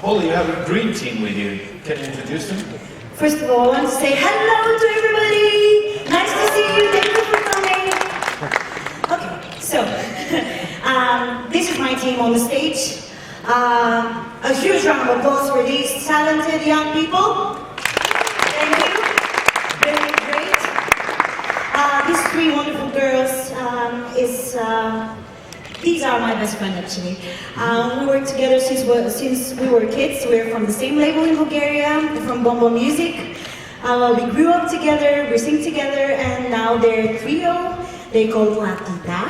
Poli, you have a dream team with you. Can you introduce them? First of all, I want to say hello to everybody. Nice to see you. Thank you for coming. Okay, so this is my team on the stage. A huge round of applause for these talented young people. Thank you. Very great. These three wonderful girls these are my best friends actually. We worked together since we were kids. We're from the same label in Bulgaria, from Bombo Music. We grew up together, we sing together, and now they're a trio. They call Latita.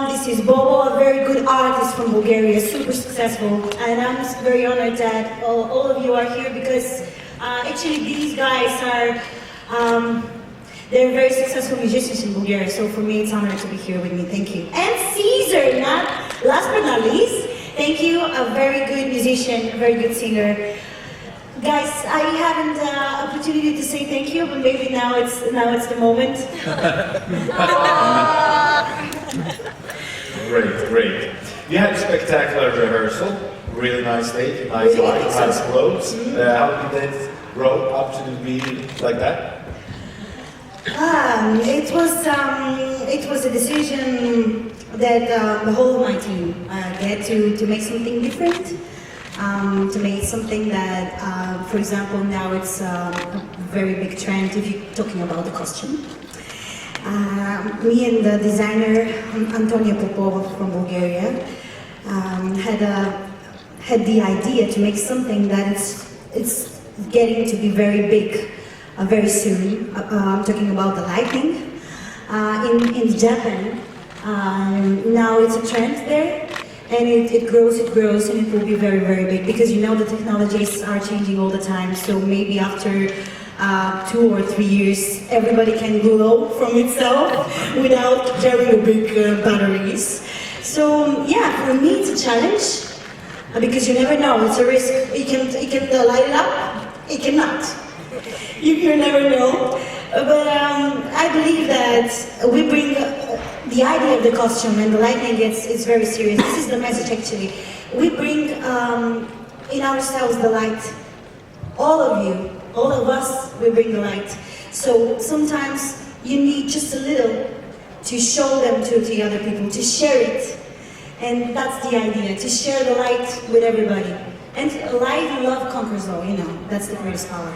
This is Bobo, a very good artist from Bulgaria, super successful. And I'm just very honored that all of you are here because actually these guys are they're very successful musicians in Bulgaria, so for me it's an honor to be here with me. Thank you. And Caesar, last but not least, thank you, a very good musician, a very good singer. Guys, I haven't opportunity to say thank you, but maybe now it's the moment. Great. You had a spectacular rehearsal, really nice stage, nice lights, nice clothes. How did it grow up to be like that? It was a decision that the whole of my team get to make something different, to make something that, for example, now it's a very big trend if you're talking about the costume. Me and the designer Antonia Popova from Bulgaria had the idea to make something that it's getting to be very big. Very soon. I'm talking about the lighting. In Japan, now it's a trend there, and it grows, and it will be very, very big, because you know the technologies are changing all the time, so maybe after 2 or 3 years, everybody can glow from itself without carrying big batteries. So yeah, for me it's a challenge, because you never know, it's a risk. It can light it up, it cannot. You never know, but I believe that we bring the idea of the costume and the lighting. It's very serious. This is the message actually. We bring in ourselves the light. All of you, all of us, we bring the light. So sometimes you need just a little to show them to the other people, to share it, and that's the idea, to share the light with everybody. And light and love conquers all. You know, that's the greatest power.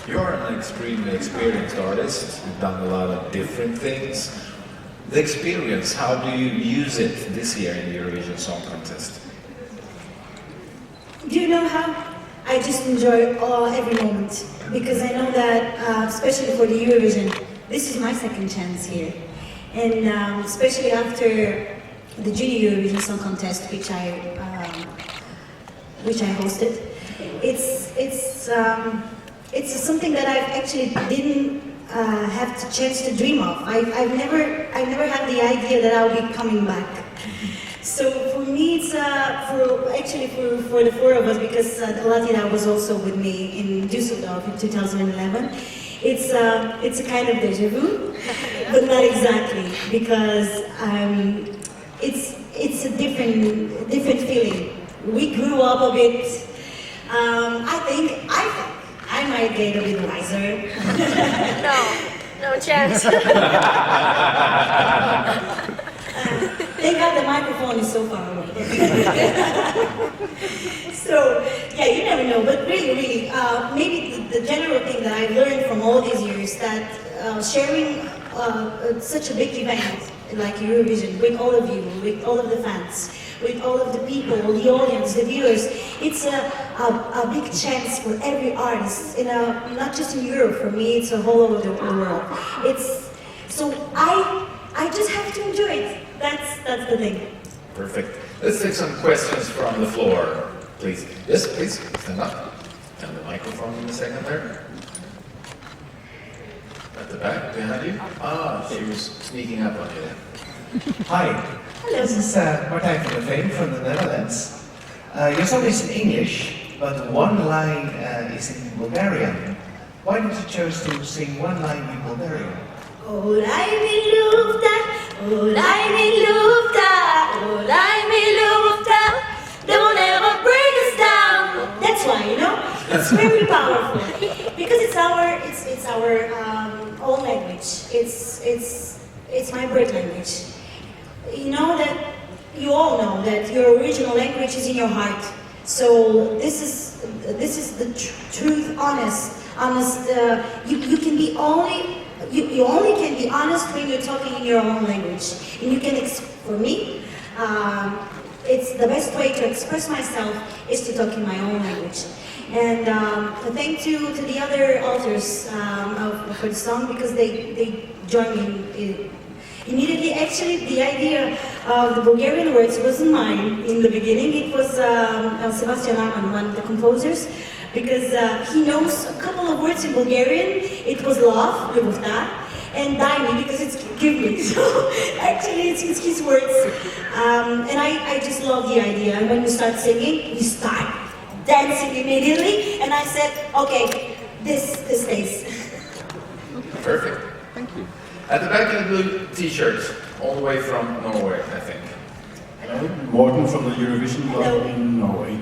You're an extremely experienced artist. You've done a lot of different things. The experience, how do you use it this year in the Eurovision Song Contest? Do you know how? I just enjoy every moment, because I know that, especially for the Eurovision, this is my second chance here. And especially after the Junior Eurovision Song Contest, which I hosted, it's something that I actually didn't have the chance to dream of. I never had the idea that I'll be coming back. So for me, it's for the four of us, because Latina was also with me in Düsseldorf in 2011. It's a kind of deja vu, but not exactly, because it's a different feeling. We grew up a bit. I think I might get a bit wiser. No chance. Thank God the microphone is so far away. So, yeah, you never know, but really, maybe the general thing that I've learned from all these years, that sharing such a big event like Eurovision with all of you, with all of the fans, with all of the people, the audience, the viewers, it's a big chance for every artist, not just in Europe. For me, it's all over the world. So I just have to enjoy it. That's the thing. Perfect. Let's take some questions from the floor, please. Yes, please, stand up. And the microphone in a second there. At the back, behind you. She was sneaking up on you there. Hi. Hello. This is Martijn van der Veen from the Netherlands. Your song is in English, but one line is in Bulgarian. Why did you choose to sing one line in Bulgarian? Olaj mi lufta, olaj mi lufta, olaj mi lufta, they will never break. It's very powerful because it's our own language. It's my birth language. You know that you all know that your original language is in your heart. So this is the truth, honest. You can be only you only can be honest when you're talking in your own language, and you can. For me, it's the best way to express myself is to talk in my own language. And thank to the other authors for the song because they joined me immediately. Actually, the idea of the Bulgarian words wasn't mine in the beginning. It was Sebastian Arman, one of the composers, because he knows a couple of words in Bulgarian. It was love, любовта, and daj mi, because it's give me. So actually, it's his words. And I just love the idea. And when we start singing, we start dancing immediately. And I said, okay, this stays. Perfect. Thank you. At the back of the blue t-shirt, all the way from Norway, I think. Morten from the Eurovision club in Norway.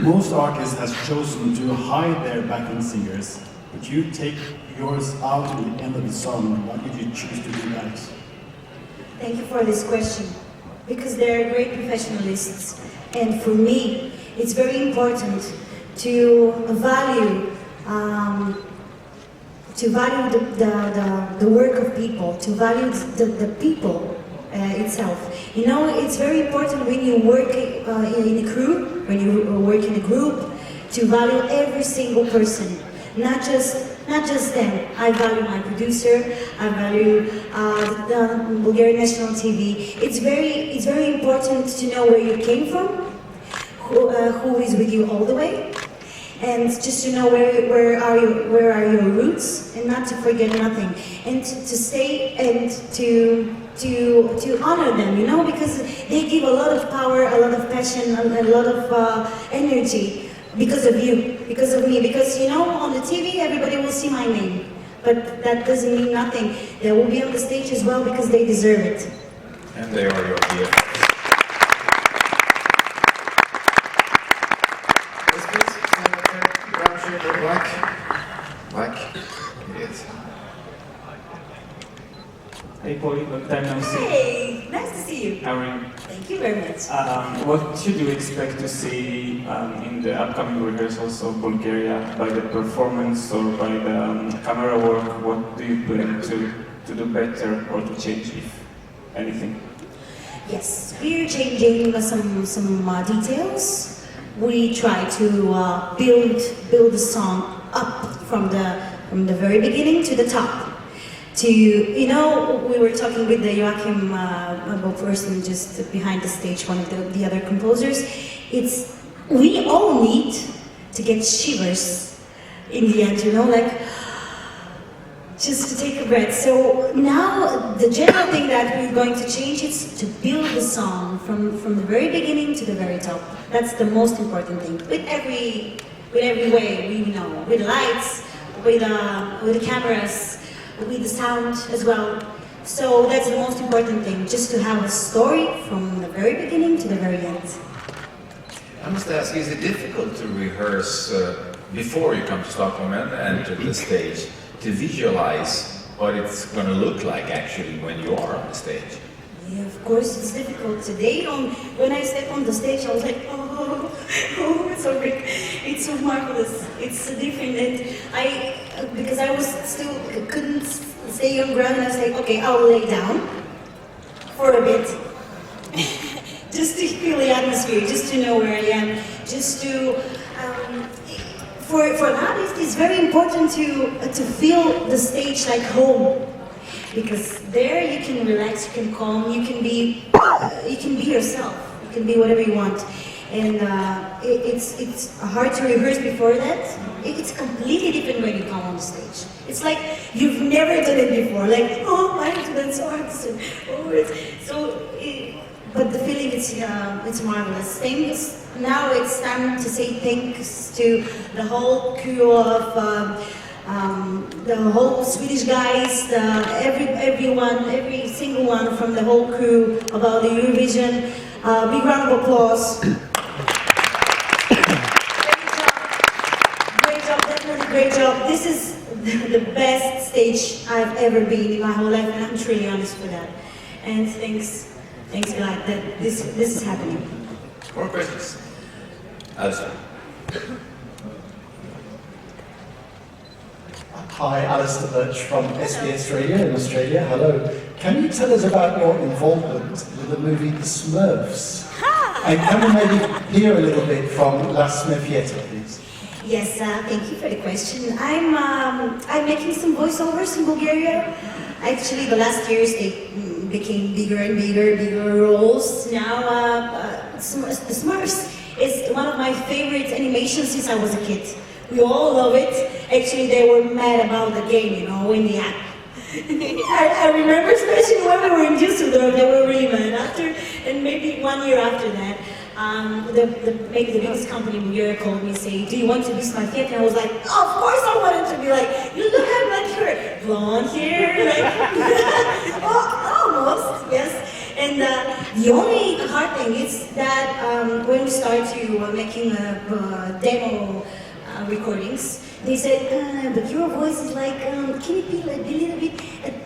Most artists have chosen to hide their backing singers, but you take yours out at the end of the song. Why did you choose to do that? Thank you for this question, because they're great professionalists, and for me, it's very important to value the work of people, to value the people itself. You know, it's very important when you work in a crew, when you work in a group, to value every single person, not just them. I value my producer. I value the Bulgarian National TV. It's very important to know where you came from, who is with you all the way, and just to know where are your roots, and not to forget nothing, and to stay and to honor them, you know, because they give a lot of power, a lot of passion, a lot of energy because of you, because of me, because, you know, on the TV everybody will see my name, but that doesn't mean nothing. They will be on the stage as well because they deserve it. And they are your dear. Black. Yes. Hey Poli, long time no see. Hey, nice to see you. How are you? Thank you very much. What should you expect to see in the upcoming rehearsals of Bulgaria by the performance or by the camera work? What do you plan to do better or to change, if anything? Yes, we're changing some details. We try to build the song up from the very beginning to the top. You know, we were talking with the Joachim person just behind the stage, one of the other composers. We all need to get shivers in the end, you know, like just to take a breath. So now the general thing that we're going to change is to build the song from the very beginning to the very top. That's the most important thing. With every way, we know, with lights, with the cameras, with the sound as well. So that's the most important thing, just to have a story from the very beginning to the very end. I must ask, is it difficult to rehearse before you come to Stockholm and enter the stage, to visualize what it's going to look like actually when you are on the stage? Yeah, of course it's difficult. Today, when I step on the stage, I was like, oh, it's so big, it's so marvelous, it's so different. And because I was couldn't stay on ground, and I was like, okay, I'll lay down for a bit, just to feel the atmosphere, just to know where I am, just to. For that, it's very important to feel the stage like home. Because there you can relax, you can calm, you can be yourself, you can be whatever you want. And it's hard to rehearse before that. It's completely different when you come on stage. It's like you've never done it before. Like, oh, I have to dance so hard. But the feeling it's marvelous. Same as now it's time to say thanks to the whole crew of the whole Swedish guys, every single one from the whole crew about the Eurovision. Big round of applause. great job. This is the best stage I've ever been in my whole life, and I'm truly honest for that. And thanks God that this is happening. More questions? Alistair. Hi, Alistair Birch from SBS Radio in Australia. Hello. Can you tell us about your involvement with the movie The Smurfs? And can we maybe hear a little bit from La Smurfietta, please? Yes, thank you for the question. I'm making some voiceovers in Bulgaria. Actually, the last years they became bigger and bigger roles. Now, The Smurfs is one of my favorite animations since I was a kid. We all love it. Actually, they were mad about the game, you know, in the app. I remember, especially when we were in Düsseldorf, they were really mad. After, and maybe 1 year after that, maybe the biggest company in Bulgaria called me and say, "Do you want to be Smurfietta?" And I was like, "Oh, of course I wanted to be like, you look at like her blonde hair, like almost, yes." And the only hard thing is that when we started to making demo recordings, they said, "But your voice is like, can it be like a little bit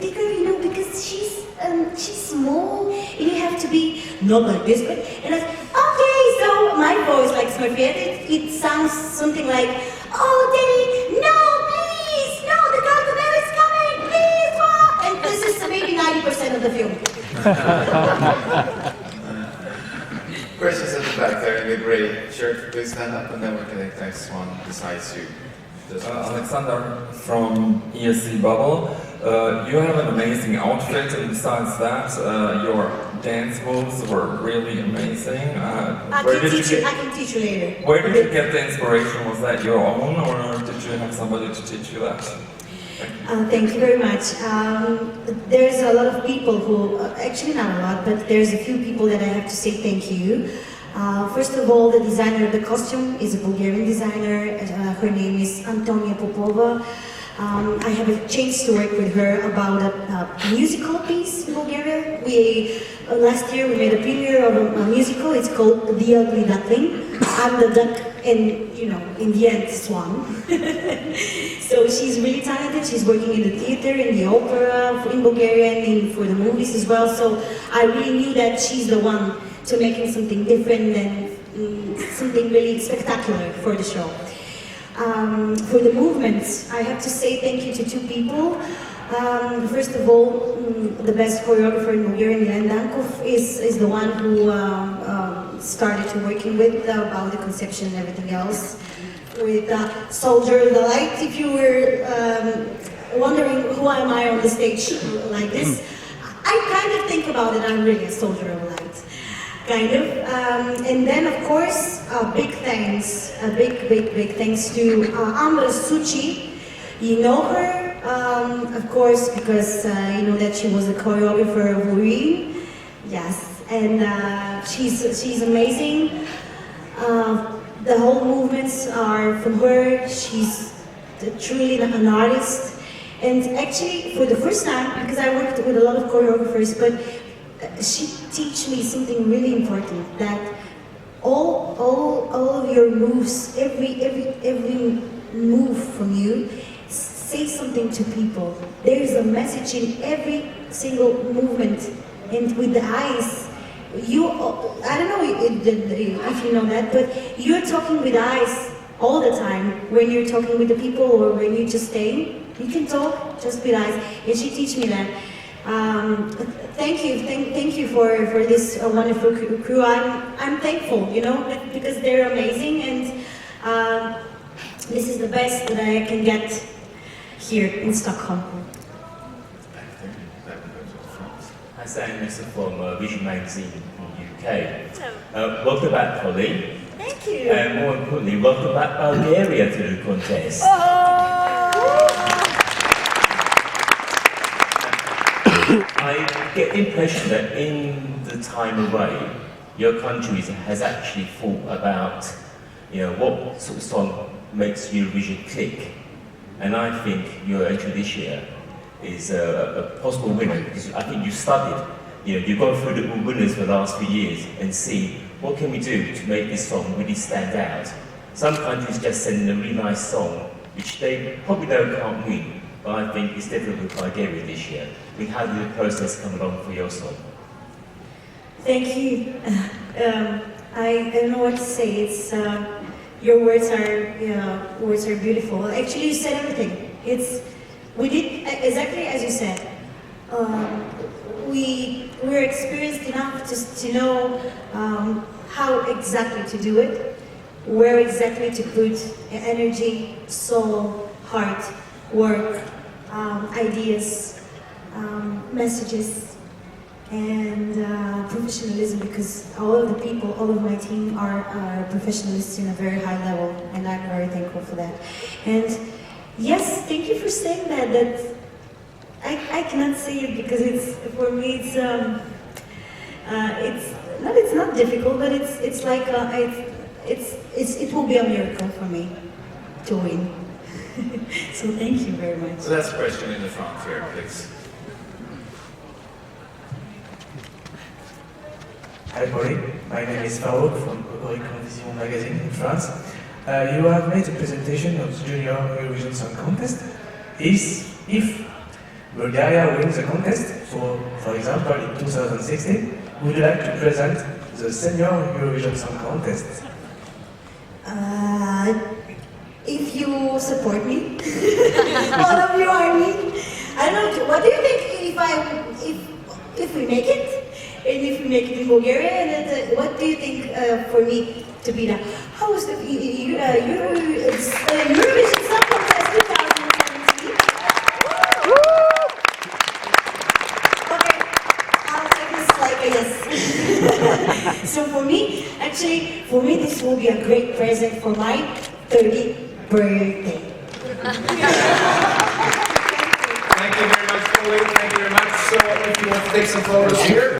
bigger, you know, because she's small, and you have to be not like this." But and I said, "Okay, so my voice like Smurfietta, it sounds something like, oh, Daddy, no, please, no, the crocodile is coming, please, oh." And this is maybe 90% of the film. Questions at the back there in the grey shirt. Please stand up and then we can take the next one besides you. Alexander from ESC Bubble. You have an amazing outfit, and besides that, your dance moves were really amazing. I can teach you later. Where did you get the inspiration? Was that your own, or did you have somebody to teach you that? Thank you very much. There's a lot of people who, actually not a lot, but there's a few people that I have to say thank you. First of all, the designer of the costume is a Bulgarian designer. Her name is Antonia Popova. I have a chance to work with her about a musical piece in Bulgaria. Last year we made a premiere of a musical. It's called The Ugly Duckling. I'm the duck, and you know, in the end, swan. So she's really talented. She's working in the theater, in the opera, in Bulgaria, and for the movies as well. So I really knew that she's the one to making something different and something really spectacular for the show. For the movements, I have to say thank you to two people. First of all, the best choreographer in Bulgaria, Milan Dankov, is the one who started to working with about the conception and everything else. With Soldier of the Light, if you were wondering who am I on the stage like this, I kind of think about it, I'm really a soldier of light. Kind of. And then, of course, big thanks to Amra Suchi. You know her, of course, because you know that she was a choreographer of Urim. Yes, and she's amazing. The whole movements are from her. She's truly an artist. And actually, for the first time, because I worked with a lot of choreographers, but she teach me something really important, that all of your moves, every move from you, say something to people. There's a message in every single movement, and with the eyes, I don't know if you know that, but you're talking with eyes all the time when you're talking with the people or when you're just staying. You can talk just with eyes, and she teach me that. Thank you for this wonderful crew. I'm thankful, you know, because they're amazing, and this is the best that I can get here in Stockholm. Hi Sam, this is from Vision Magazine in the UK. Welcome back, Poli. Thank you. And more importantly, welcome back Bulgaria to the contest. I get the impression that in the time away, your country has actually thought about, you know, what sort of song makes Eurovision click. And I think your entry this year is a possible winner, because I think you studied, you know, you've gone through the winners for the last few years and see what can we do to make this song really stand out. Some countries just send a really nice song, which they probably can't win, but I think it's different with Bulgaria this year. How did the process come along for your song? Thank you. I don't know what to say. It's your words are beautiful. Actually, you said everything. We did exactly as you said. We're experienced enough just to know how exactly to do it, where exactly to put energy, soul, heart, work, ideas, messages, and professionalism, because all of the people, all of my team are professionals in a very high level, and I'm very thankful for that. And yes, thank you for saying that. That I cannot say it because for me it's not difficult, but it's like it will be a miracle for me to win. So thank you very much. Last question in the front here, please. Hi Poli, my name is Farouk from Eurovision magazine in France. You have made a presentation of the Junior Eurovision Song Contest. If Bulgaria wins the contest, for example in 2016, would you like to present the Senior Eurovision Song Contest? If you support me, all of you, I mean, I don't know. What do you think if we make it? And if we make it in Bulgaria, and what do you think for me to be that? How was the Eurovision Song Contest 2017? Okay, I'll take this like a yes. So for me, this will be a great present for my 30th birthday. Thank you very much, Poli. Thank you very much. So if you want to take some photos here.